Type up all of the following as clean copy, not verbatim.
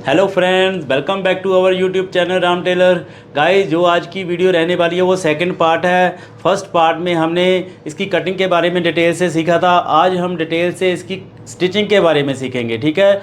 Hello friends, welcome back to our YouTube channel Ram tailor. Guys, जो आज की video रहने वाली है वो सेकंड पार्ट है। फर्स्ट पार्ट में हमने इसकी कटिंग के बारे में डिटेल से सीखा था। आज हम डिटेल से इसकी स्टिचिंग के बारे में सीखेंगे, ठीक है।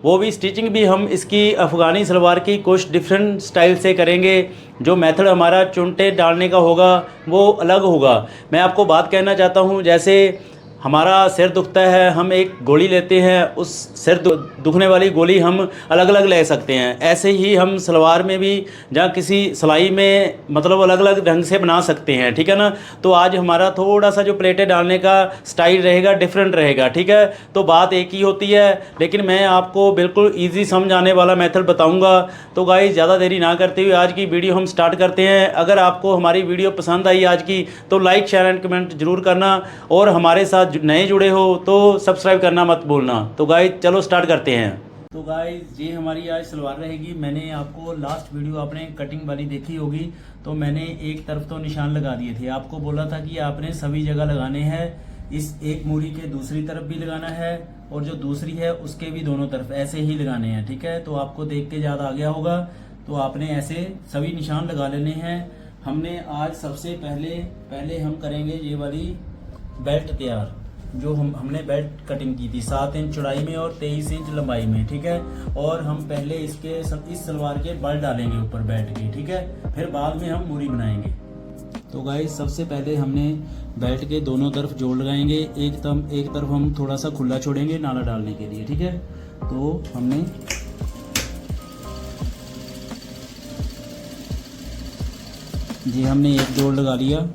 वो भी स्टिचिंग भी हम इसकी अफ़गानी सलवार की कुछ डिफरेंट स्टाइल से करेंगे। जो मेथड हमारा चुनटे डालने का होगा वो अलग होगा। मैं आपको बात कहना चाहता हूँ, जैसे हमारा सिर दुखता है, हम एक गोली लेते हैं, उस सिर दुखने वाली गोली हम अलग अलग ले सकते हैं। ऐसे ही हम सलवार में भी जहाँ किसी सिलाई में मतलब अलग अलग ढंग से बना सकते हैं, ठीक है ना। तो आज हमारा थोड़ा सा जो प्लेटें डालने का स्टाइल रहेगा डिफरेंट रहेगा, ठीक है। तो बात एक ही होती है, लेकिन मैं आपको बिल्कुल ईजी समझ आने वाला मेथड बताऊँगा। तो गाइस, ज़्यादा देरी ना करते हुए आज की वीडियो हम स्टार्ट करते हैं। अगर आपको हमारी वीडियो पसंद आई आज की, तो लाइक शेयर एंड कमेंट जरूर करना, और हमारे साथ नए जुड़े हो तो सब्सक्राइब करना मत भूलना। तो गाइस चलो स्टार्ट करते हैं। तो गाइस, ये हमारी आज सलवार रहेगी। मैंने आपको लास्ट वीडियो आपने कटिंग वाली देखी होगी, तो मैंने एक तरफ तो निशान लगा दिए थे। आपको बोला था कि आपने सभी जगह लगाने हैं। इस एक मूरी के दूसरी तरफ भी लगाना है, और जो दूसरी है उसके भी दोनों तरफ ऐसे ही लगाने हैं, ठीक है। तो आपको देख के याद आ गया होगा, तो आपने ऐसे सभी निशान लगा लेने हैं। हमने आज सबसे पहले हम करेंगे ये वाली बेल्ट तैयार, जो हमने बेल्ट कटिंग की थी 7 इंच चौड़ाई में और 23 इंच लंबाई में, ठीक है। और हम पहले इस सलवार के बल डालेंगे ऊपर बेल्ट के, ठीक है। फिर बाद में हम मूरी बनाएंगे। तो गाइस, सबसे पहले हमने बेल्ट के दोनों तरफ जोड़ लगाएंगे। एक तरफ हम थोड़ा सा खुला छोड़ेंगे नाला डालने के लिए, ठीक है। तो हमने एक जोड़ लगा लिया।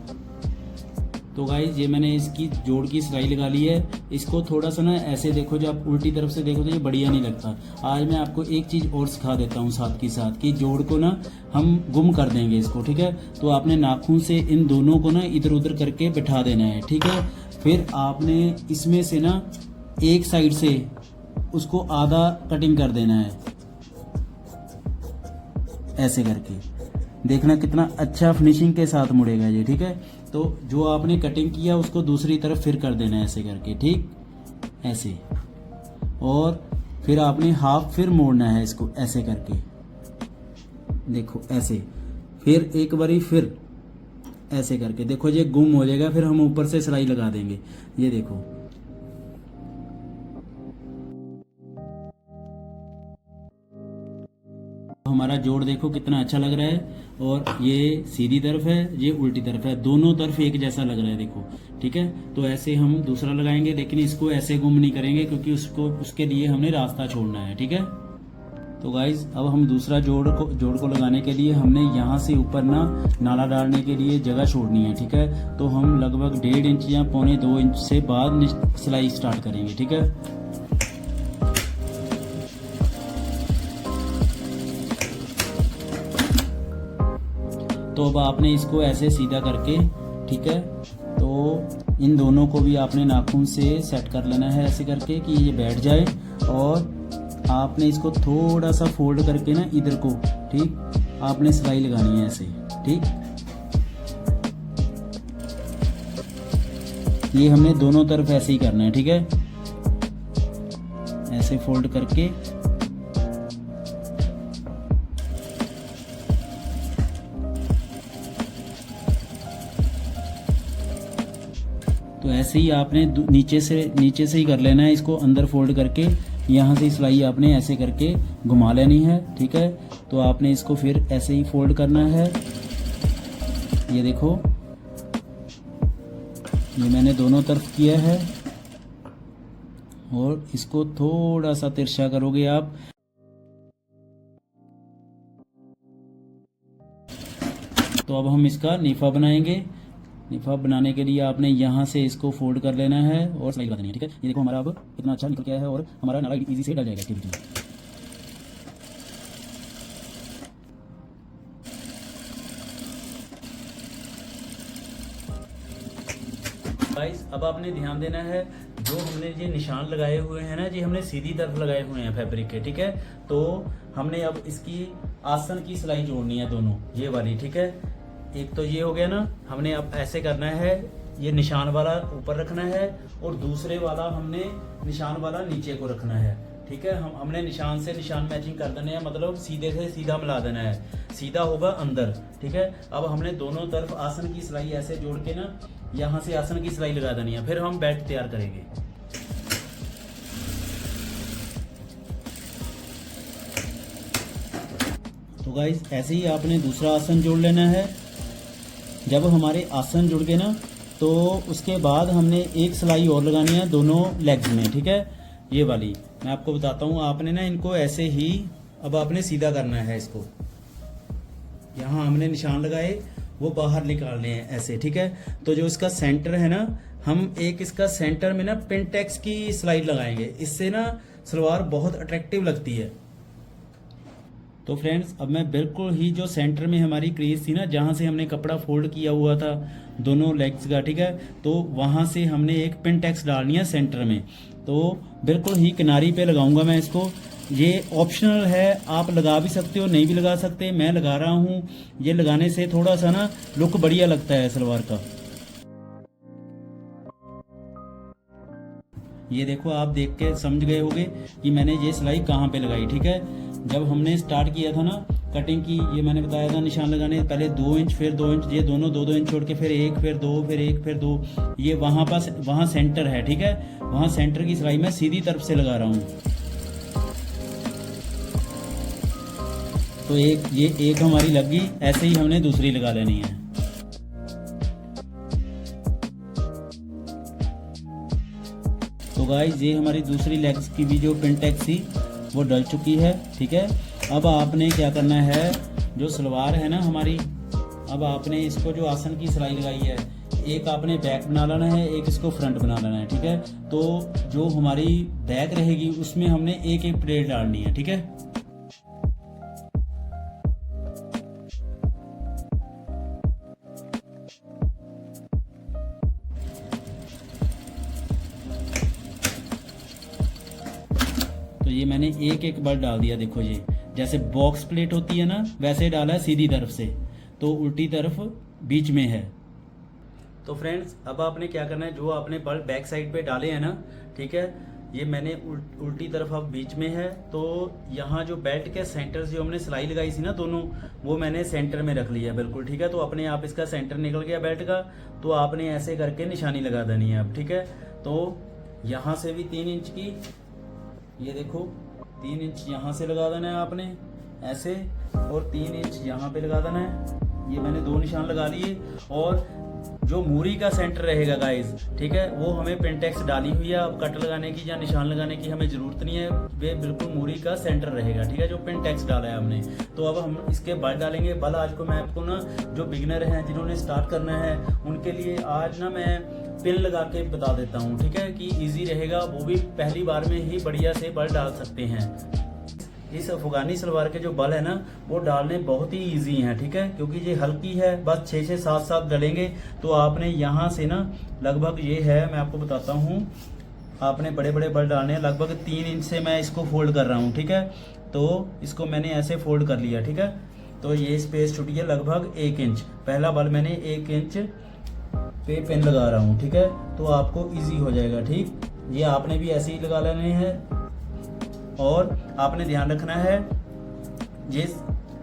तो गाइस, ये मैंने इसकी जोड़ की सिलाई लगा ली है। इसको थोड़ा सा ना ऐसे देखो, जब आप उल्टी तरफ से देखो तो ये बढ़िया नहीं लगता। आज मैं आपको एक चीज़ और सिखा देता हूँ साथ के साथ, कि जोड़ को ना हम गुम कर देंगे इसको, ठीक है। तो आपने नाखून से इन दोनों को ना इधर उधर करके बिठा देना है, ठीक है। फिर आपने इसमें से ना एक साइड से उसको आधा कटिंग कर देना है, ऐसे करके। देखना कितना अच्छा फिनिशिंग के साथ मुड़ेगा ये, ठीक है। तो जो आपने कटिंग किया उसको दूसरी तरफ फिर कर देना है ऐसे करके, ठीक, ऐसे। और फिर आपने हाफ फिर मोड़ना है इसको ऐसे करके, देखो ऐसे। फिर एक बारी फिर ऐसे करके, देखो ये गुम हो जाएगा। फिर हम ऊपर से सिलाई लगा देंगे, ये देखो। हमारा जोड़ देखो कितना अच्छा लग रहा है, और ये सीधी तरफ है, ये उल्टी तरफ है, दोनों तरफ एक जैसा लग रहा है, देखो, ठीक है। तो ऐसे हम दूसरा लगाएंगे, लेकिन इसको ऐसे गुम नहीं करेंगे, क्योंकि उसके लिए हमने रास्ता छोड़ना है, ठीक है। तो गाइज, अब हम दूसरा जोड़ को लगाने के लिए हमने यहाँ से ऊपर ना नाला डालने के लिए जगह छोड़नी है, ठीक है। तो हम लगभग 1.5 इंच या 1.25 इंच से बाद सिलाई स्टार्ट करेंगे, ठीक है। तो अब आपने इसको ऐसे सीधा करके, ठीक है। तो इन दोनों को भी आपने नाखून से सेट कर लेना है ऐसे करके कि ये बैठ जाए, और आपने इसको थोड़ा सा फोल्ड करके ना इधर को, ठीक, आपने सिलाई लगानी है ऐसे, ठीक। ये हमने दोनों तरफ ऐसे ही करना है, ठीक है। ऐसे फोल्ड करके तो ऐसे ही आपने नीचे से ही कर लेना है इसको, अंदर फोल्ड करके यहाँ से सिलाई आपने ऐसे करके घुमा लेनी है, ठीक है। तो आपने इसको फिर ऐसे ही फोल्ड करना है, ये देखो, ये मैंने दोनों तरफ किया है। और इसको थोड़ा सा तिरछा करोगे आप, तो अब हम इसका नीफा बनाएंगे। निफा बनाने के लिए आपने यहाँ से इसको फोल्ड कर लेना है और सिलाई लगा देनी है, ठीक है। ये देखो हमारा अब कितना अच्छा निकल गया है, और हमारा नाला इजी से डल जाएगा इसके बीच में। गाइस, अब आपने ध्यान देना है, जो हमने ये निशान लगाए हुए हैं ना, ये हमने सीधी तरफ लगाए हुए हैं फैब्रिक के, ठीक है। तो हमने अब इसकी आसन की सिलाई जोड़नी है दोनों, ये वाली, ठीक है। एक तो ये हो गया ना, हमने अब ऐसे करना है, ये निशान वाला ऊपर रखना है और दूसरे वाला हमने निशान वाला नीचे को रखना है, ठीक है। हमने निशान से निशान मैचिंग कर देने हैं, मतलब सीधे से सीधा मिला देना है, सीधा होगा अंदर, ठीक है। अब हमने दोनों तरफ आसन की सिलाई ऐसे जोड़ के ना यहाँ से आसन की सिलाई लगा देनी है, फिर हम बेल्ट तैयार करेंगे। तो गाइस ऐसे ही आपने दूसरा आसन जोड़ लेना है। जब हमारे आसन जुड़ गए ना तो उसके बाद हमने एक सिलाई और लगानी है दोनों लेग्स में, ठीक है। ये वाली मैं आपको बताता हूँ। आपने ना इनको ऐसे ही अब आपने सीधा करना है इसको, यहाँ हमने निशान लगाए वो बाहर निकालने हैं ऐसे, ठीक है। तो जो इसका सेंटर है ना, हम एक इसका सेंटर में ना पिनटेक्स की सिलाई लगाएंगे, इससे ना सलवार बहुत अट्रैक्टिव लगती है। तो फ्रेंड्स अब मैं बिल्कुल ही जो सेंटर में हमारी क्रीज थी ना, जहाँ से हमने कपड़ा फोल्ड किया हुआ था दोनों लेग्स का, ठीक है, तो वहाँ से हमने एक पिन टैक्स डालनी है सेंटर में। तो बिल्कुल ही किनारी पे लगाऊंगा मैं इसको। ये ऑप्शनल है, आप लगा भी सकते हो, नहीं भी लगा सकते, मैं लगा रहा हूँ। ये लगाने से थोड़ा सा ना लुक बढ़िया लगता है सलवार का। ये देखो, आप देख के समझ गए होंगे कि मैंने ये सिलाई कहाँ पे लगाई, ठीक है। जब हमने स्टार्ट किया था ना कटिंग की, ये मैंने बताया था निशान लगाने, पहले 2 इंच फिर 2 इंच, ये दोनों 2-2 इंच छोड़ के फिर 1 फिर 2 फिर 1 फिर 2, ये वहाँ सेंटर है, ठीक है। वहाँ सेंटर की सिलाई मैं सीधी तरफ से लगा रहा हूँ। तो एक हमारी लग गई, ऐसे ही हमने दूसरी लगा लेनी है। तो गाइस ये हमारी दूसरी लेग्स की भी जो पिन टैक्स थी वो डल चुकी है, ठीक है। अब आपने क्या करना है, जो सलवार है ना हमारी, अब आपने इसको जो आसन की सिलाई लगाई है, एक आपने बैक बना लेना है, एक इसको फ्रंट बना लेना है, ठीक है। तो जो हमारी बैक रहेगी उसमें हमने एक एक प्लेट डालनी है, ठीक है। तो ये मैंने एक एक बार डाल दिया, देखो ये जैसे बॉक्स प्लेट होती है ना वैसे डाला है सीधी तरफ से, तो उल्टी तरफ बीच में है। तो फ्रेंड्स अब आपने क्या करना है, जो आपने बल्ब बैक साइड पे डाले हैं ना, ठीक है, ये मैंने उल्टी तरफ अब बीच में है। तो यहाँ जो बेल्ट के सेंटर से जो हमने सिलाई लगाई थी ना दोनों, वो मैंने सेंटर में रख लिया बिल्कुल, ठीक है। तो अपने आप इसका सेंटर निकल गया बेल्ट का, तो आपने ऐसे करके निशानी लगा देनी है अब, ठीक है। तो यहाँ से भी 3 इंच की, ये देखो 3 इंच यहाँ से लगा देना है आपने ऐसे, और 3 इंच यहाँ पे लगा देना है। ये मैंने 2 निशान लगा लिए। और जो मूरी का सेंटर रहेगा गाइस, ठीक है, वो हमें पिनटेक्स डाली हुई है, अब कट लगाने की या निशान लगाने की हमें जरूरत नहीं है, वे बिल्कुल मूरी का सेंटर रहेगा, ठीक है, जो पिनटेक्स डाला है हमने। तो अब हम इसके बल डालेंगे। बल आज को मैं आपको ना, जो बिगिनर हैं जिन्होंने स्टार्ट करना है उनके लिए आज ना मैं पिन लगा के बता देता हूँ, ठीक है, कि इजी रहेगा, वो भी पहली बार में ही बढ़िया से बल डाल सकते हैं। इस अफगानी सलवार के जो बल है ना, वो डालने बहुत ही इजी हैं, ठीक है, क्योंकि ये हल्की है, बस 6 से 7 डलेंगे। तो आपने यहाँ से ना लगभग ये है, मैं आपको बताता हूँ, आपने बड़े बड़े बल डालने हैं। लगभग 3 इंच से मैं इसको फोल्ड कर रहा हूँ, ठीक है। तो इसको मैंने ऐसे फोल्ड कर लिया, ठीक है। तो ये स्पेस छुटी है लगभग 1 इंच। पहला बल मैंने 1 इंच पे पेन लगा रहा हूँ, ठीक है, तो आपको इजी हो जाएगा, ठीक। ये आपने भी ऐसे ही लगा लेने हैं। और आपने ध्यान रखना है, ये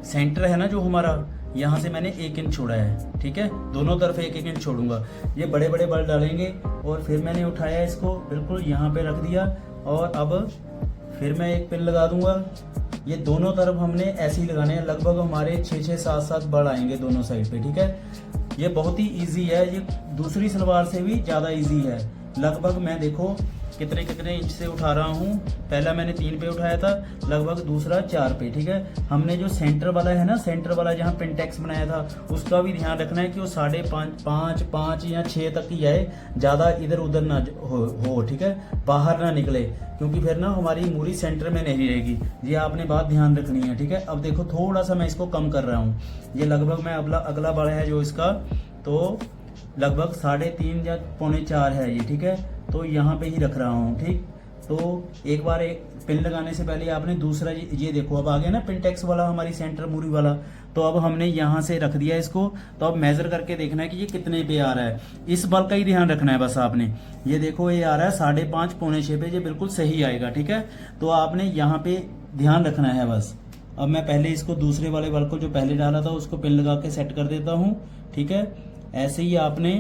सेंटर है ना जो हमारा, यहाँ से मैंने 1 इंच छोड़ा है, ठीक है, दोनों तरफ 1-1 इंच छोड़ूंगा। ये बड़े बड़े बल डालेंगे और फिर मैंने उठाया इसको बिल्कुल यहाँ पे रख दिया, और अब फिर मैं एक पिन लगा दूंगा। ये दोनों तरफ हमने ऐसे ही लगाने हैं, लगभग हमारे 6-6, 7-7 बल आएंगे दोनों साइड पे, ठीक है। ये बहुत ही इजी है, ये दूसरी सलवार से भी ज़्यादा इजी है। लगभग मैं देखो कितने इंच से उठा रहा हूँ। पहला मैंने 3 पे उठाया था, लगभग दूसरा 4 पे, ठीक है। हमने जो सेंटर वाला है ना, सेंटर वाला जहाँ पिनटेक्स बनाया था, उसका भी ध्यान रखना है कि वो 5.5, 5 या 6 तक ही आए, ज़्यादा इधर उधर ना हो, ठीक है, बाहर ना निकले, क्योंकि फिर ना हमारी मूरी सेंटर में नहीं रहेगी। ये आपने बात ध्यान रखनी है, ठीक है। अब देखो थोड़ा सा मैं इसको कम कर रहा हूँ। ये लगभग मैं अगला बड़ा है जो इसका, तो लगभग 3.5 या 3.25 है ये, ठीक है। तो यहाँ पे ही रख रहा हूँ, ठीक। तो एक बार एक पिन लगाने से पहले आपने दूसरा ये देखो अब आ गया ना पिनटेक्स वाला हमारी सेंटर मूरी वाला। तो अब हमने यहाँ से रख दिया इसको। तो अब मेज़र करके देखना है कि ये कितने पे आ रहा है, इस बल का ही ध्यान रखना है बस आपने। ये देखो ये आ रहा है 5.5 पौने 6 पे, ये बिल्कुल सही आएगा, ठीक है। तो आपने यहाँ पे ध्यान रखना है बस। अब मैं पहले इसको दूसरे वाले बल को जो पहले डाला था उसको पिन लगा के सेट कर देता हूँ, ठीक है। ऐसे ही आपने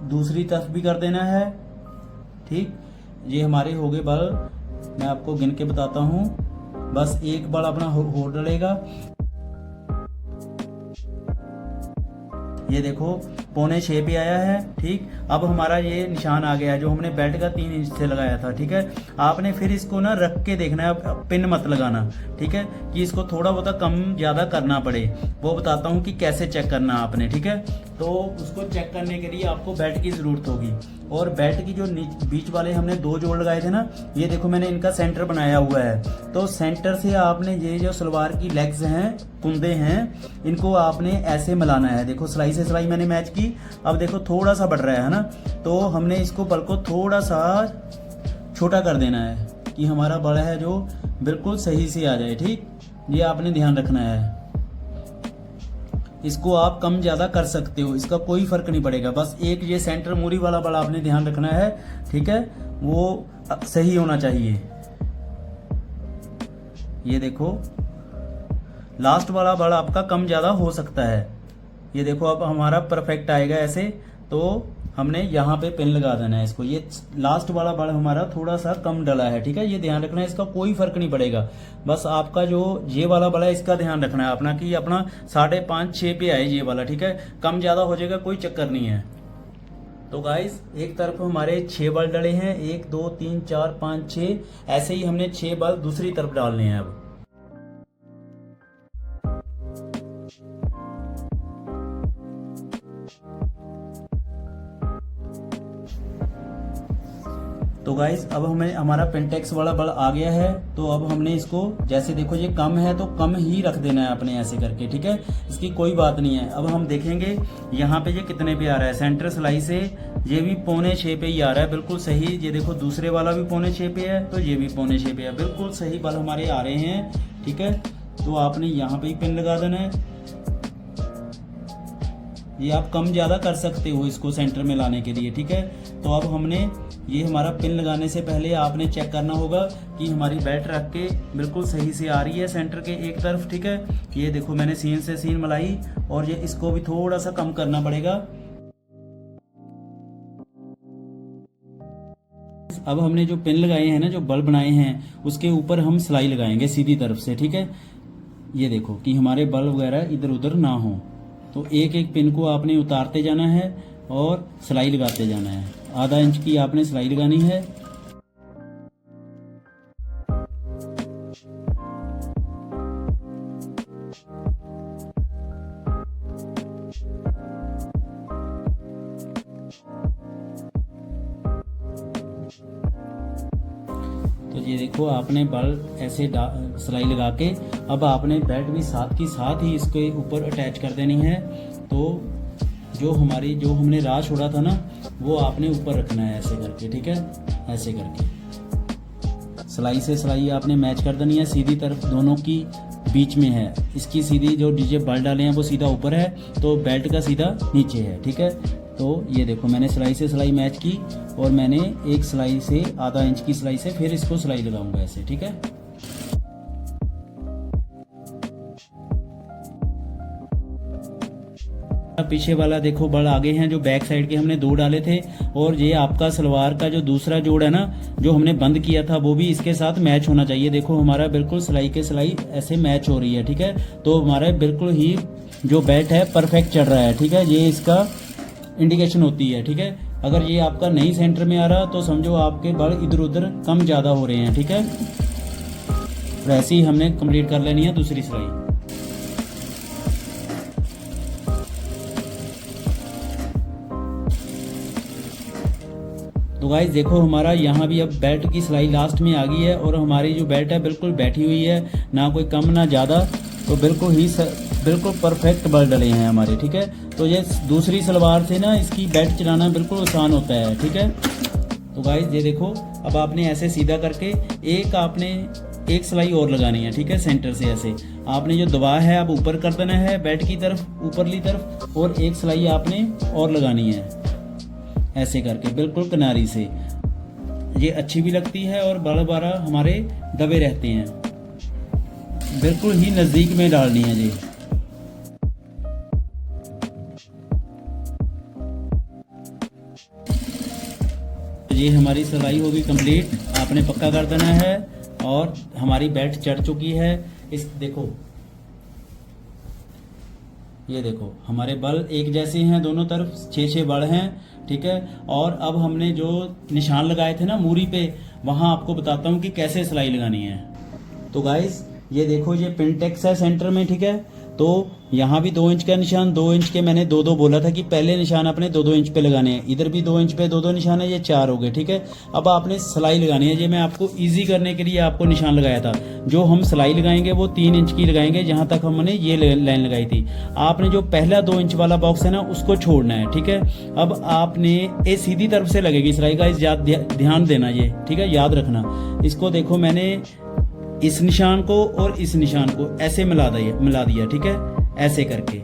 दूसरी तरफ भी कर देना है, ठीक। ये हमारे हो गए बल, मैं आपको गिन के बताता हूँ। बस एक बल अपना हो डलेगा। ये देखो 5.25 पे आया है, ठीक। अब हमारा ये निशान आ गया है जो हमने बेल्ट का 3 इंच से लगाया था, ठीक है। आपने फिर इसको ना रख के देखना है, पिन मत लगाना, ठीक है, कि इसको थोड़ा बहुत कम ज़्यादा करना पड़े। वो बताता हूँ कि कैसे चेक करना आपने, ठीक है। तो उसको चेक करने के लिए आपको बेल्ट की ज़रूरत होगी। और बेल्ट की जो बीच वाले हमने 2 जोड़ लगाए थे ना, ये देखो मैंने इनका सेंटर बनाया हुआ है। तो सेंटर से आपने ये जो सलवार की लेग्स हैं, कुंदे हैं, इनको आपने ऐसे मिलाना है। देखो सिलाई से सिलाई मैंने मैच की। अब देखो थोड़ा सा बढ़ रहा है ना, तो हमने इसको बल को थोड़ा सा छोटा कर देना है कि हमारा बल है जो बिल्कुल सही से आ जाए, ठीक। ये आपने ध्यान रखना है। इसको आप कम ज़्यादा कर सकते हो, इसका कोई फर्क नहीं पड़ेगा। बस एक ये सेंटर मूरी वाला बल आपने ध्यान रखना है, ठीक है, वो सही होना चाहिए। ये देखो लास्ट वाला बल आपका कम ज़्यादा हो सकता है। ये देखो अब हमारा परफेक्ट आएगा ऐसे। तो हमने यहाँ पे पिन लगा देना है इसको। ये लास्ट वाला बल हमारा थोड़ा सा कम डला है, ठीक है। ये ध्यान रखना है, इसका कोई फर्क नहीं पड़ेगा। बस आपका जो ये वाला बल है इसका ध्यान रखना है अपना, कि अपना 5.5-6 पे आए ये वाला, ठीक है। कम ज़्यादा हो जाएगा, कोई चक्कर नहीं है। तो गाइस एक तरफ हमारे 6 बल डले हैं, 1 2 3 4 5 6, ऐसे ही हमने 6 बल दूसरी तरफ डालने हैं अब। तो गाइस अब हमें हमारा पिनटेक्स वाला बल आ गया है। तो अब हमने इसको, जैसे देखो ये कम है तो कम ही रख देना है अपने ऐसे करके, ठीक है। इसकी कोई बात नहीं है। अब हम देखेंगे यहाँ पे ये कितने पे आ रहा है। सेंटर सिलाई से ये भी 5.25 पे ही आ रहा है, बिल्कुल सही। ये देखो दूसरे वाला भी 5.25 पे है, तो ये भी 5.25 पे है, बिल्कुल सही बल हमारे आ रहे हैं, ठीक है। तो आपने यहाँ पे ही पिन लगा देना है। ये आप कम ज़्यादा कर सकते हो इसको सेंटर में लाने के लिए, ठीक है। तो अब हमने ये हमारा पिन लगाने से पहले आपने चेक करना होगा कि हमारी बेल्ट रख के बिल्कुल सही से आ रही है सेंटर के एक तरफ, ठीक है। ये देखो मैंने सीन से सीन मिलाई, और ये इसको भी थोड़ा सा कम करना पड़ेगा। अब हमने जो पिन लगाए हैं ना, जो बल बनाए हैं, उसके ऊपर हम सिलाई लगाएंगे सीधी तरफ से, ठीक है। ये देखो कि हमारे बल वगैरह इधर उधर ना हो। तो एक एक पिन को आपने उतारते जाना है और सिलाई लगाते जाना है। आधा इंच की आपने सिलाई लगानी है। तो ये देखो आपने बल ऐसे सिलाई लगा के अब आपने बेल्ट भी साथ की साथ ही इसके ऊपर अटैच कर देनी है। तो जो हमने राह छोड़ा था ना, वो आपने ऊपर रखना है ऐसे करके, ठीक है। ऐसे करके सिलाई से सिलाई आपने मैच कर देनी है, सीधी तरफ दोनों की बीच में है। इसकी सीधी जो डीजे बल डाले हैं वो सीधा ऊपर है, तो बेल्ट का सीधा नीचे है, ठीक है। तो ये देखो मैंने सिलाई से सिलाई मैच की, और मैंने एक सिलाई से आधा इंच की सिलाई से फिर इसको सिलाई लगाऊंगा ऐसे, ठीक है। पीछे वाला देखो बल आगे हैं, जो बैक साइड के हमने 2 डाले थे, और ये आपका सलवार का जो दूसरा जोड़ है ना, जो हमने बंद किया था, वो भी इसके साथ मैच होना चाहिए। देखो हमारा बिल्कुल सिलाई के सिलाई ऐसे मैच हो रही है, ठीक है। तो हमारा बिल्कुल ही जो बेल्ट है परफेक्ट चढ़ रहा है, ठीक है। ये इसका इंडिकेशन होती है, ठीक है। अगर ये आपका नहीं सेंटर में आ रहा तो समझो आपके बल इधर उधर कम ज़्यादा हो रहे हैं, ठीक है। वैसे ही हमने कंप्लीट कर लेनी है दूसरी सिलाई। तो गाइस देखो हमारा यहाँ भी अब बेल्ट की सिलाई लास्ट में आ गई है, और हमारी जो बेल्ट है बिल्कुल बैठी हुई है, ना कोई कम ना ज़्यादा। तो बिल्कुल परफेक्ट बल डले हैं हमारे, ठीक है। तो ये दूसरी सलवार से ना इसकी बेल्ट चलाना बिल्कुल आसान होता है, ठीक है। तो गाइस ये देखो, अब आपने ऐसे सीधा करके एक सिलाई और लगानी है, ठीक है, सेंटर से ऐसे आपने जो दबाव है अब ऊपर कर देना है बेड की तरफ, ऊपरली तरफ, और एक सिलाई आपने और लगानी है ऐसे करके बिल्कुल किनारी से। ये अच्छी भी लगती है और बार बार हमारे दबे रहते हैं, बिल्कुल ही नज़दीक में डालनी है जी। ये हमारी सिलाई होगी कंप्लीट, आपने पक्का कर देना है और हमारी बेल्ट चढ़ चुकी है। इस देखो, ये देखो हमारे बल एक जैसे हैं दोनों तरफ, 6-6 बल हैं, ठीक है। और अब हमने जो निशान लगाए थे ना मूरी पे, वहां आपको बताता हूं कि कैसे सिलाई लगानी है। तो गाइस ये देखो, ये पिनटेक्स है सेंटर में, ठीक है। तो यहाँ भी 2 इंच का निशान, 2 इंच के मैंने 2-2 बोला था कि पहले निशान आपने 2-2 इंच पे लगाने हैं। इधर भी 2 इंच पे 2-2 निशान है, ये 4 हो गए, ठीक है। अब आपने सिलाई लगानी है, ये मैं आपको इजी करने के लिए आपको निशान लगाया था। जो हम सिलाई लगाएंगे वो 3 इंच की लगाएंगे, जहाँ तक हमने ये लाइन लगाई थी। आपने जो पहला 2 इंच वाला बॉक्स है ना, उसको छोड़ना है, ठीक है। अब आपने ये सीधी तरफ से लगेगी सिलाई का, ध्यान देना ये, ठीक है, याद रखना। इसको देखो, मैंने इस निशान को और इस निशान को ऐसे मिला दिया, ठीक है, ऐसे करके,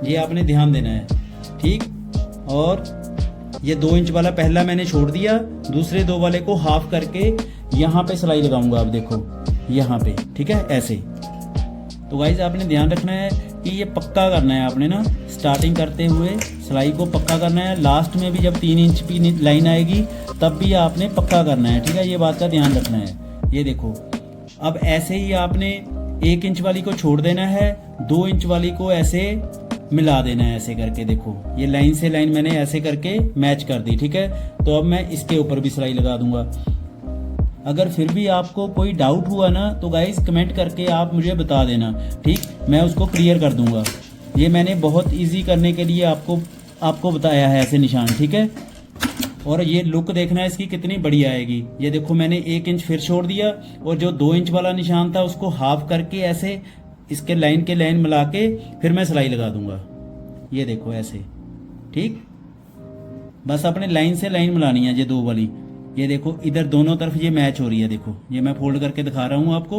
ये आपने ध्यान देना है, ठीक। और ये 2 इंच वाला पहला मैंने छोड़ दिया, दूसरे 2 वाले को हाफ करके यहाँ पे सिलाई लगाऊंगा, आप देखो यहाँ पे, ठीक है, ऐसे। तो गाइस आपने ध्यान रखना है कि ये पक्का करना है आपने ना, स्टार्टिंग करते हुए सिलाई को पक्का करना है। लास्ट में भी जब 3 इंच की लाइन आएगी तब भी आपने पक्का करना है, ठीक है, ये बात का ध्यान रखना है। ये देखो, अब ऐसे ही आपने 1 इंच वाली को छोड़ देना है, 2 इंच वाली को ऐसे मिला देना है ऐसे करके। देखो ये लाइन से लाइन मैंने ऐसे करके मैच कर दी, ठीक है। तो अब मैं इसके ऊपर भी सिलाई लगा दूंगा। अगर फिर भी आपको कोई डाउट हुआ ना, तो गाइस कमेंट करके आप मुझे बता देना, ठीक, मैं उसको क्लियर कर दूंगा। ये मैंने बहुत इजी करने के लिए आपको बताया है ऐसे निशान, ठीक है। और ये लुक देखना है इसकी कितनी बड़ी आएगी। ये देखो, मैंने 1 इंच फिर छोड़ दिया और जो 2 इंच वाला निशान था उसको हाफ करके ऐसे इसके लाइन के लाइन मिला के फिर मैं सिलाई लगा दूंगा। ये देखो ऐसे, ठीक, बस अपने लाइन से लाइन मिलानी है ये 2 वाली। ये देखो इधर दोनों तरफ ये मैच हो रही है, देखो ये मैं फोल्ड करके दिखा रहा हूँ आपको।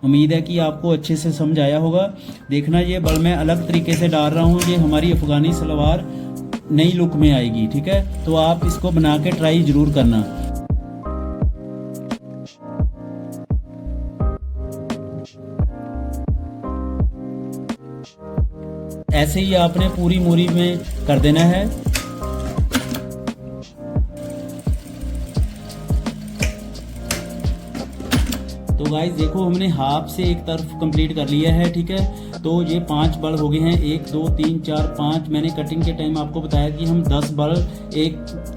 उम्मीद है कि आपको अच्छे से समझ आया होगा। देखना, ये बल मैं अलग तरीके से डाल रहा हूँ, ये हमारी अफगानी सलवार नई लुक में आएगी, ठीक है। तो आप इसको बना के ट्राई जरूर करना। ऐसे ही आपने पूरी मूरी में कर देना है। तो गाइस देखो, हमने हाफ से एक तरफ कंप्लीट कर लिया है, ठीक है। तो ये 5 बल हो गए हैं, 1 2 3 4 5। मैंने कटिंग के टाइम आपको बताया कि हम 10 बल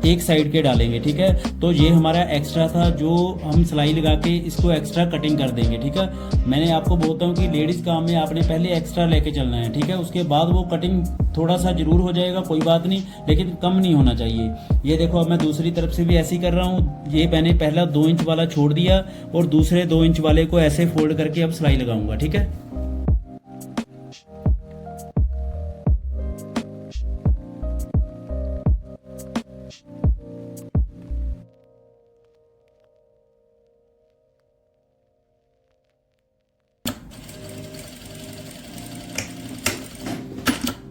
एक साइड के डालेंगे, ठीक है। तो ये हमारा एक्स्ट्रा था, जो हम सिलाई लगा के इसको एक्स्ट्रा कटिंग कर देंगे, ठीक है। मैंने आपको बोलता हूँ कि लेडीज़ काम में आपने पहले एक्स्ट्रा लेके चलना है, ठीक है। उसके बाद वो कटिंग थोड़ा सा जरूर हो जाएगा, कोई बात नहीं, लेकिन कम नहीं होना चाहिए। ये देखो, अब मैं दूसरी तरफ से भी ऐसे ही कर रहा हूँ। ये मैंने पहला 2 इंच वाला छोड़ दिया और दूसरे 2 इंच वाले को ऐसे फोल्ड करके अब सिलाई लगाऊंगा, ठीक है।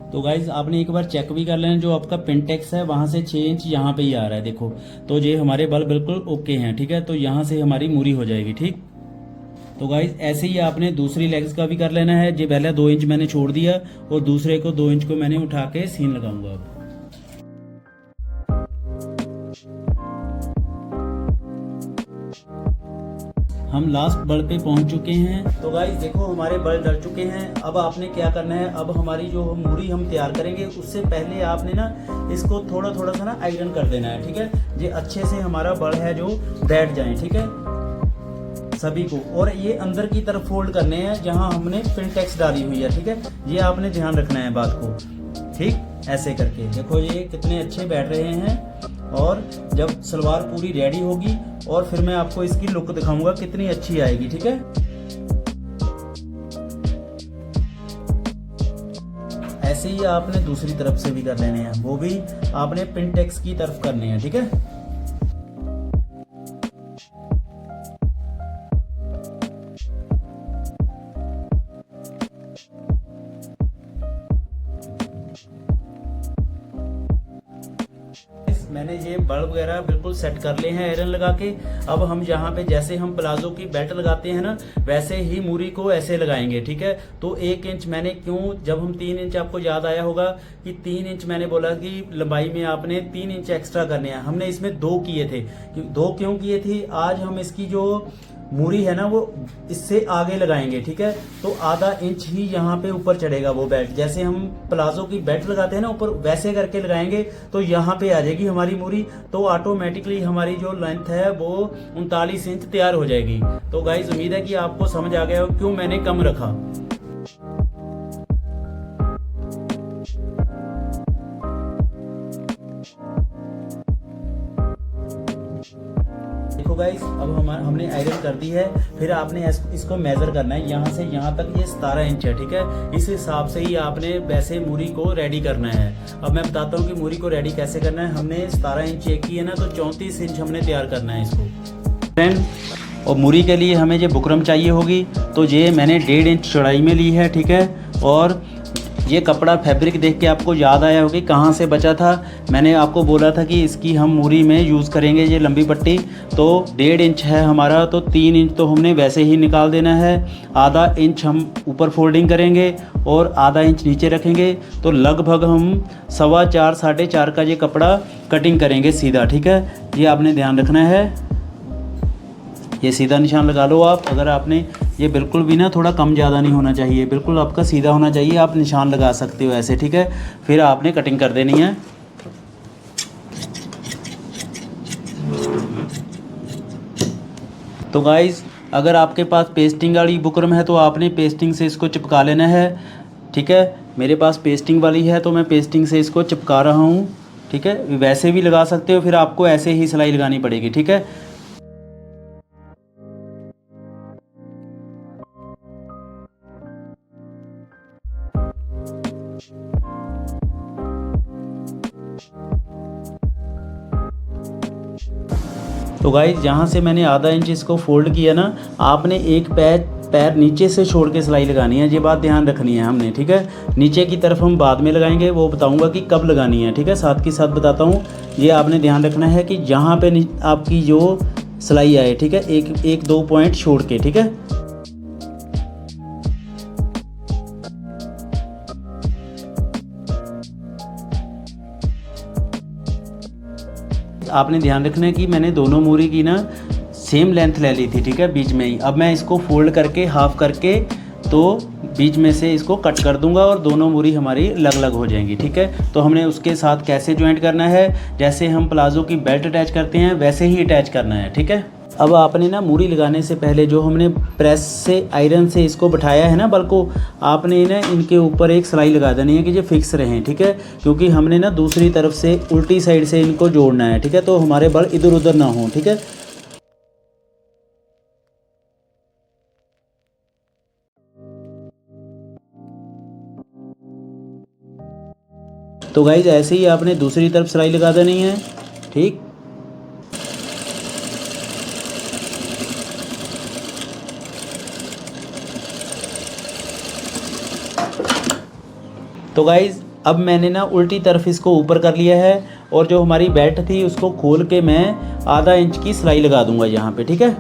तो गाइज आपने एक बार चेक भी कर लेना, जो आपका पिनटेक्स है वहां से 6 इंच यहाँ पे ही आ रहा है, देखो। तो ये हमारे बल बिल्कुल ओके हैं, ठीक है। तो यहाँ से हमारी मूरी हो जाएगी, ठीक। तो गाइज ऐसे ही आपने दूसरी लेग्स का भी कर लेना है। जो पहले 2 इंच मैंने छोड़ दिया और दूसरे को 2 इंच को मैंने उठा के सीन लगाऊंगा अब। हम लास्ट बल पे पहुंच चुके हैं। तो गाइस देखो, हमारे बल डल चुके हैं। अब आपने क्या करना है, अब हमारी जो मूरी हम तैयार करेंगे उससे पहले आपने ना इसको थोड़ा थोड़ा सा ना आयरन कर देना है, ठीक है। ये अच्छे से हमारा बल है जो बैठ जाए, ठीक है, सभी को। और ये अंदर की तरफ फोल्ड करने हैं जहां हमने पिनटेक्स डाली हुई है, ठीक है। ये आपने ध्यान रखना है बात को, ठीक, ऐसे करके। देखो ये कितने अच्छे बैठ रहे हैं। और जब सलवार पूरी रेडी होगी और फिर मैं आपको इसकी लुक दिखाऊंगा कितनी अच्छी आएगी, ठीक है। ऐसे ही आपने दूसरी तरफ से भी कर लेने हैं, वो भी आपने पिनटेक्स की तरफ करने हैं, ठीक है। मैंने ये बल्ब वगैरह बिल्कुल सेट कर लिए हैं आयरन लगा के। अब हम यहाँ पे जैसे हम प्लाजो की बेल्ट लगाते हैं ना, वैसे ही मूरी को ऐसे लगाएंगे, ठीक है। तो 1 इंच मैंने क्यों, जब हम 3 इंच, आपको याद आया होगा कि 3 इंच मैंने बोला कि लंबाई में आपने 3 इंच एक्स्ट्रा करने हैं, हमने इसमें 2 किए थे। 2 क्यों किए थे, आज हम इसकी जो मूरी है ना वो इससे आगे लगाएंगे, ठीक है। तो आधा इंच ही यहाँ पे ऊपर चढ़ेगा वो बेल्ट, जैसे हम प्लाजो की बेल्ट लगाते हैं ना ऊपर, वैसे करके लगाएंगे तो यहाँ पे आ जाएगी हमारी मूरी। तो ऑटोमेटिकली हमारी जो लेंथ है वो 39 इंच तैयार हो जाएगी। तो गाइज उम्मीद है कि आपको समझ आ गया हो क्यों मैंने कम रखा। देखो गाइस, अब हमने आयरन कर दी है। फिर आपने इसको मेजर करना है, यहाँ से यहाँ तक ये 17 इंच है, ठीक है। इस हिसाब से ही आपने वैसे मूरी को रेडी करना है। अब मैं बताता हूँ कि मूरी को रेडी कैसे करना है। हमने 17 इंच एक की है ना, तो 34 इंच हमने तैयार करना है इसको फ्रेंड। और मूरी के लिए हमें ये बुकरम चाहिए होगी, तो ये मैंने 1.5 इंच चौड़ाई में ली है, ठीक है। और ये कपड़ा फैब्रिक देख के आपको याद आया होगा कहाँ से बचा था। मैंने आपको बोला था कि इसकी हम मूरी में यूज़ करेंगे ये लंबी पट्टी। तो 1.5 इंच है हमारा, तो 3 इंच तो हमने वैसे ही निकाल देना है। आधा इंच हम ऊपर फोल्डिंग करेंगे और आधा इंच नीचे रखेंगे। तो लगभग हम 4.25 साढ़े 4 का ये कपड़ा कटिंग करेंगे सीधा, ठीक है। ये आपने ध्यान रखना है, ये सीधा निशान लगा लो आप। अगर आपने ये बिल्कुल भी ना थोड़ा कम ज़्यादा नहीं होना चाहिए, बिल्कुल आपका सीधा होना चाहिए। आप निशान लगा सकते हो ऐसे, ठीक है। फिर आपने कटिंग कर देनी है। तो गाइज़, अगर आपके पास पेस्टिंग वाली बुकरम है तो आपने पेस्टिंग से इसको चिपका लेना है, ठीक है। मेरे पास पेस्टिंग वाली है तो मैं पेस्टिंग से इसको चिपका रहा हूँ, ठीक है। वैसे भी लगा सकते हो, फिर आपको ऐसे ही सिलाई लगानी पड़ेगी, ठीक है। तो गाइज, जहाँ से मैंने आधा इंच इसको फोल्ड किया ना, आपने एक पैर नीचे से छोड़ के सिलाई लगानी है। ये बात ध्यान रखनी है हमने, ठीक है। नीचे की तरफ हम बाद में लगाएंगे, वो बताऊंगा कि कब लगानी है, ठीक है। साथ के साथ बताता हूँ, ये आपने ध्यान रखना है कि जहाँ पे आपकी जो सिलाई आए, ठीक है, एक 2 पॉइंट छोड़ के, ठीक है। आपने ध्यान रखना है कि मैंने दोनों मूरी की ना सेम लेंथ ले ली थी, ठीक है, बीच में ही। अब मैं इसको फोल्ड करके हाफ करके तो बीच में से इसको कट कर दूंगा और दोनों मूरी हमारी अलग अलग हो जाएंगी, ठीक है। तो हमने उसके साथ कैसे ज्वाइंट करना है, जैसे हम प्लाजो की बेल्ट अटैच करते हैं वैसे ही अटैच करना है, ठीक है। अब आपने ना मूरी लगाने से पहले जो हमने प्रेस से आयरन से इसको बिठाया है ना बल को, आपने ना इनके ऊपर एक सिलाई लगा देनी है कि ये फिक्स रहें, ठीक है। क्योंकि हमने ना दूसरी तरफ से उल्टी साइड से इनको जोड़ना है, ठीक है। तो हमारे बल इधर उधर ना हो, ठीक है। तो गाइज, ऐसे ही आपने दूसरी तरफ सिलाई लगा देनी है, ठीक। तो गाइज़, अब मैंने ना उल्टी तरफ इसको ऊपर कर लिया है और जो हमारी बेल्ट थी उसको खोल के मैं आधा इंच की सिलाई लगा दूंगा यहाँ पे, ठीक है।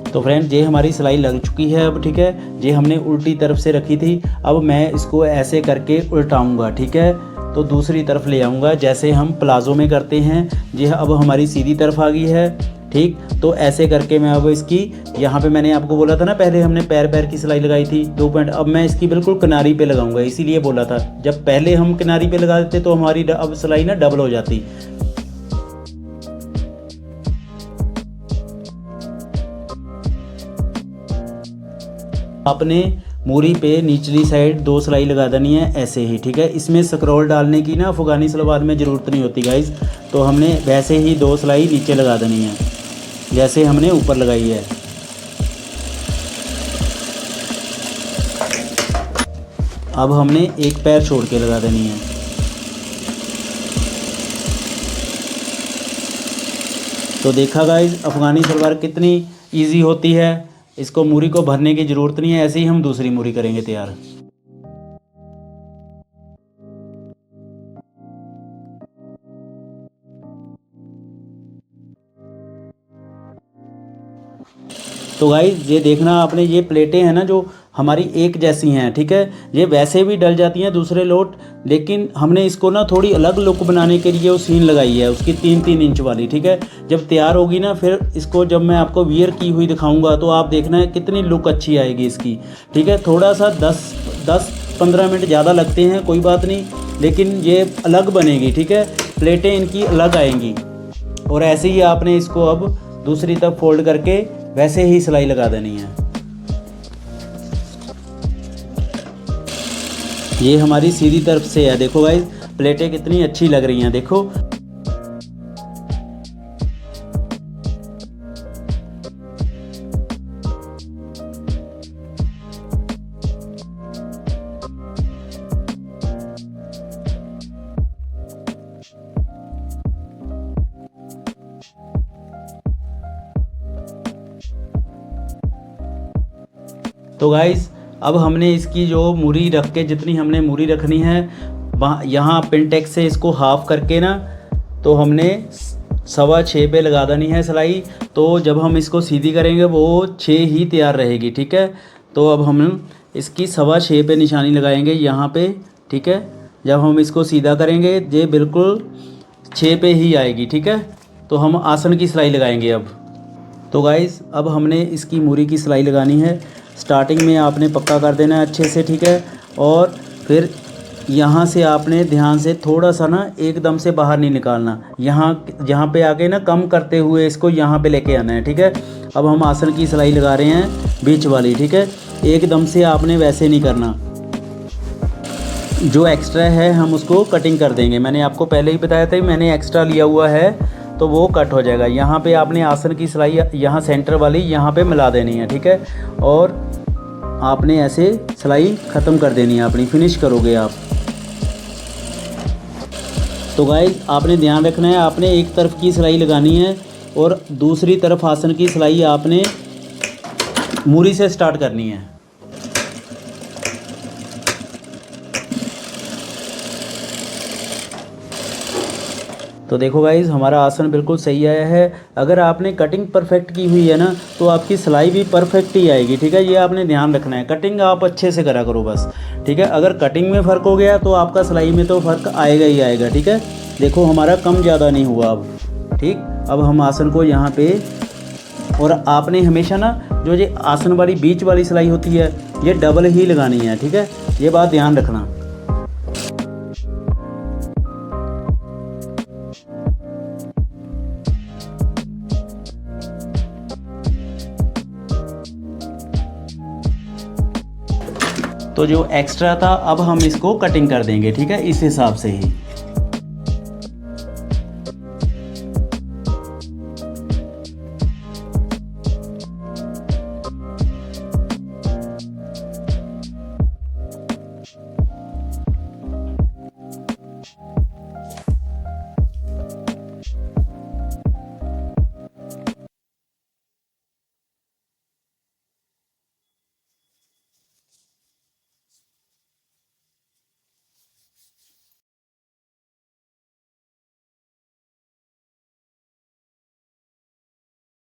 तो फ्रेंड, ये हमारी सिलाई लग चुकी है अब, ठीक है। ये हमने उल्टी तरफ से रखी थी, अब मैं इसको ऐसे करके उल्टाऊंगा, ठीक है। तो दूसरी तरफ ले आऊँगा जैसे हम प्लाजो में करते हैं। ये अब हमारी सीधी तरफ आ गई है, ठीक। तो ऐसे करके मैं अब इसकी, यहाँ पे मैंने आपको बोला था ना पहले हमने पैर की सिलाई लगाई थी 2 पॉइंट, अब मैं इसकी बिल्कुल किनारी पे लगाऊंगा। इसीलिए बोला था, जब पहले हम किनारी पे लगा देते तो हमारी अब सिलाई ना डबल हो जाती। आपने मूरी पे निचली साइड 2 सिलाई लगा देनी है ऐसे ही, ठीक है। इसमें स्क्रॉल डालने की ना अफगानी सलवार में ज़रूरत नहीं होती गाइज। तो हमने वैसे ही 2 सिलाई नीचे लगा देनी है जैसे हमने ऊपर लगाई है। अब हमने एक पैर छोड़ के लगा देनी है। तो देखा गाइज, अफगानी सलवार कितनी इजी होती है। इसको मूरी को भरने की ज़रूरत नहीं है, ऐसे ही हम दूसरी मूरी करेंगे तैयार। तो गाइस ये देखना आपने, ये प्लेटें हैं ना जो हमारी एक जैसी हैं, ठीक है। ये वैसे भी डल जाती हैं दूसरे लोट, लेकिन हमने इसको ना थोड़ी अलग लुक बनाने के लिए वो सीन लगाई है उसकी 3-3 इंच वाली, ठीक है। जब तैयार होगी ना, फिर इसको जब मैं आपको वियर की हुई दिखाऊंगा तो आप देखना है कितनी लुक अच्छी आएगी इसकी, ठीक है। थोड़ा सा 10-15 मिनट ज़्यादा लगते हैं, कोई बात नहीं, लेकिन ये अलग बनेगी, ठीक है। प्लेटें इनकी अलग आएंगी। और ऐसे ही आपने इसको अब दूसरी तरफ फोल्ड करके वैसे ही सिलाई लगा देनी है। ये हमारी सीधी तरफ से है, देखो गाइस प्लेटें कितनी अच्छी लग रही हैं, देखो। तो गाइस अब हमने इसकी जो मूरी रख के, जितनी हमने मूरी रखनी है वहाँ, यहाँ पिनटेक्स से इसको हाफ करके ना, तो हमने 6.25 पे लगा देनी है सिलाई। तो जब हम इसको सीधी करेंगे वो 6 ही तैयार रहेगी, ठीक है। तो अब हम इसकी 6.25 पे निशानी लगाएंगे यहाँ पे, ठीक है। जब हम इसको सीधा करेंगे ये बिल्कुल 6 पे ही आएगी, ठीक है। तो हम आसन की सिलाई लगाएंगे अब। तो गाइस अब हमने इसकी मूरी की सिलाई लगानी है। स्टार्टिंग में आपने पक्का कर देना है अच्छे से, ठीक है। और फिर यहाँ से आपने ध्यान से थोड़ा सा ना एकदम से बाहर नहीं निकालना, यहाँ पे आके ना कम करते हुए इसको यहाँ पे लेके आना है, ठीक है। अब हम आसन की सिलाई लगा रहे हैं बीच वाली, ठीक है। एकदम से आपने वैसे नहीं करना, जो एक्स्ट्रा है हम उसको कटिंग कर देंगे। मैंने आपको पहले ही बताया था, मैंने एक्स्ट्रा लिया हुआ है तो वो कट हो जाएगा। यहाँ पे आपने आसन की सिलाई यहाँ सेंटर वाली यहाँ पे मिला देनी है, ठीक है। और आपने ऐसे सिलाई ख़त्म कर देनी है अपनी, फिनिश करोगे आप। तो गाइस आपने ध्यान रखना है, आपने एक तरफ की सिलाई लगानी है और दूसरी तरफ आसन की सिलाई आपने मूरी से स्टार्ट करनी है। तो देखो गाइज़ हमारा आसन बिल्कुल सही आया है। अगर आपने कटिंग परफेक्ट की हुई है ना, तो आपकी सिलाई भी परफेक्ट ही आएगी, ठीक है। ये आपने ध्यान रखना है, कटिंग आप अच्छे से करा करो बस, ठीक है। अगर कटिंग में फ़र्क हो गया तो आपका सिलाई में तो फ़र्क आएगा ही आएगा, ठीक है। देखो हमारा कम ज़्यादा नहीं हुआ अब, ठीक। अब हम आसन को यहाँ पे, और आपने हमेशा ना जो ये आसन वाली बीच वाली सिलाई होती है ये डबल ही लगानी है, ठीक है। ये बात ध्यान रखना। तो जो एक्स्ट्रा था अब हम इसको कटिंग कर देंगे, ठीक है, इस हिसाब से ही।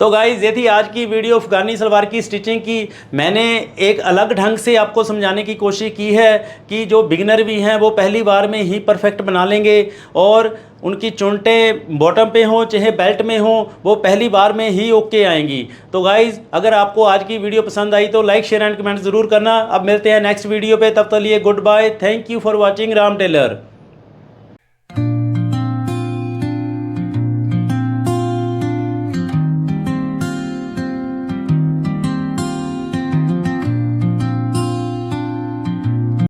तो गाइज़ ये थी आज की वीडियो अफ़गानी सलवार की स्टिचिंग की। मैंने एक अलग ढंग से आपको समझाने की कोशिश की है कि जो बिगिनर भी हैं वो पहली बार में ही परफेक्ट बना लेंगे, और उनकी चुनटें बॉटम पे हों चाहे बेल्ट में हों वो पहली बार में ही ओके आएंगी। तो गाइज़ अगर आपको आज की वीडियो पसंद आई तो लाइक शेयर एंड कमेंट ज़रूर करना। अब मिलते हैं नेक्स्ट वीडियो पे, तब तक लिए goodbye, thank you for watching Ram Taylor.